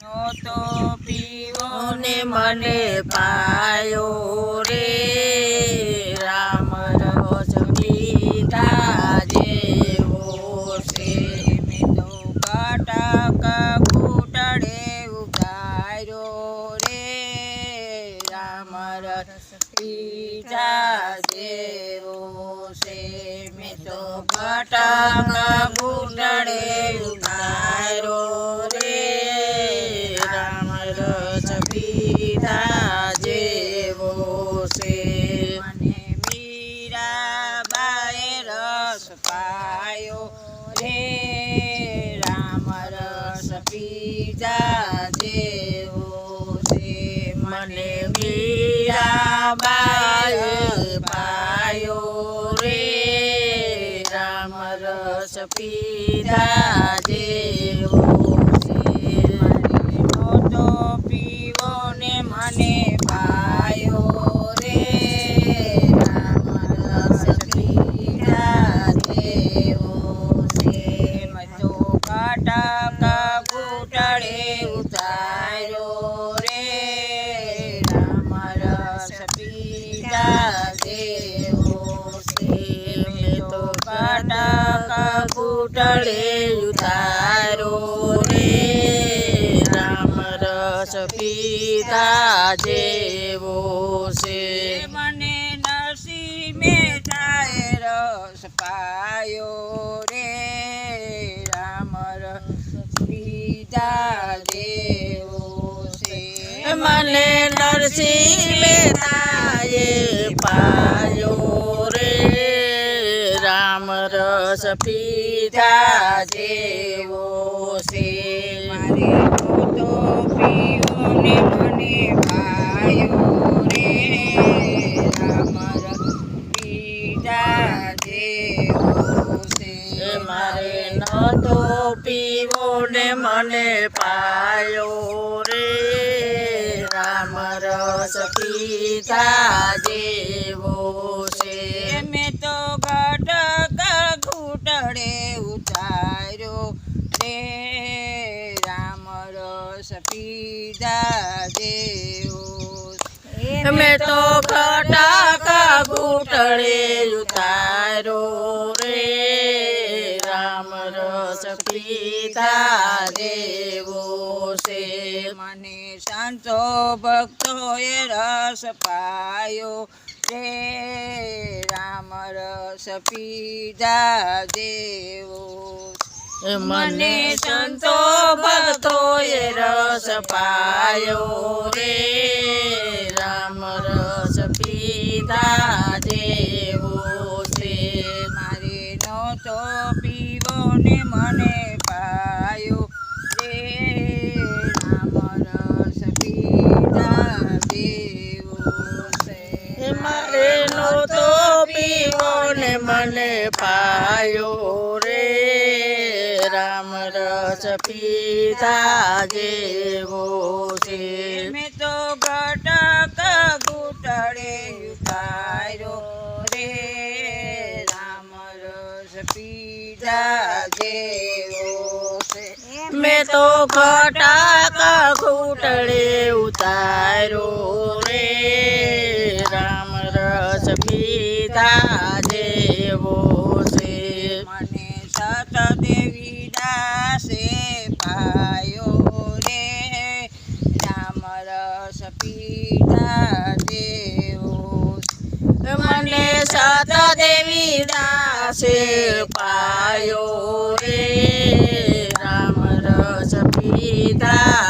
તો પીવો ને મને પાયો રે રામ રસ પીધા જેવો છે મેં તો કટક ઘૂંટડે ઉતાર્યો રે રામ રસ પીધા જેવો છે મેં તો કટક ઘૂંટડે ઉતાર્યો રે રામ રસ પીધા જેવો છે મને મીરાબાએ રસ પાયો રે રામ રસ પીધા જેવો છે મને મીરાબાએ પાયો રે રામ રસ પીધા જેવો પીવો ને મને પાયો રે રામ રસ પીધા જેવો છે મેં તો કટક ઘૂંટડે ઉતાર્યો રે રામ રસ પીધા જેવો છે મેં તો કટક ઘૂંટડે ઉતાર્યો રે રસ પીધા જેવો છે મને નરસિંહ મહેતાએ રસ પાયો રે રામ રસ પીધા જેવો છે મને નરસિંહ મહેતાએ પાયો રે રામ રસ પીધા જેવો છે મારે તો પીવો ને મને પાયો રે રામ રસ પીધા જેવો છે મારે નતો પીવો ને મને પાયો રે રામ રસ પીધા જેવો છે મેં તો કટક ઘૂંટડે ઉતાર્યો રે રામ રસ પીધા જેવો મેં તો કટક ઘૂંટડે ઉતાર્યો રે રામ રસ પીધા જેવો છે મને સંતો ભક્તોએ રસ પાયો રે રામ રસ પીધા જેવો મને સંતો ભક્તોએ રસ પાયો રે રામ રસ પીધા જેવો છે મારે નહોતો પીવો ને મને પાયો રે રામ રસ પીધા જેવો છે મારે નહોતો પીવો ને મને પાયો રે રામ રસ પીધા જેવો છે મેં તો કટક ઘૂંટડે ઉતાર્યો રે રામ રસ પીધા જેવો છે મેં તો કટક ઘૂંટડે ઉતાર્યો રે રામ રસ પીધા જેવો છે મને સતદેવી દાસે પાયો રે રામ રસ પીધા જેવો મને સતદેવી દાસે પાયો રે રામ રસ પીધા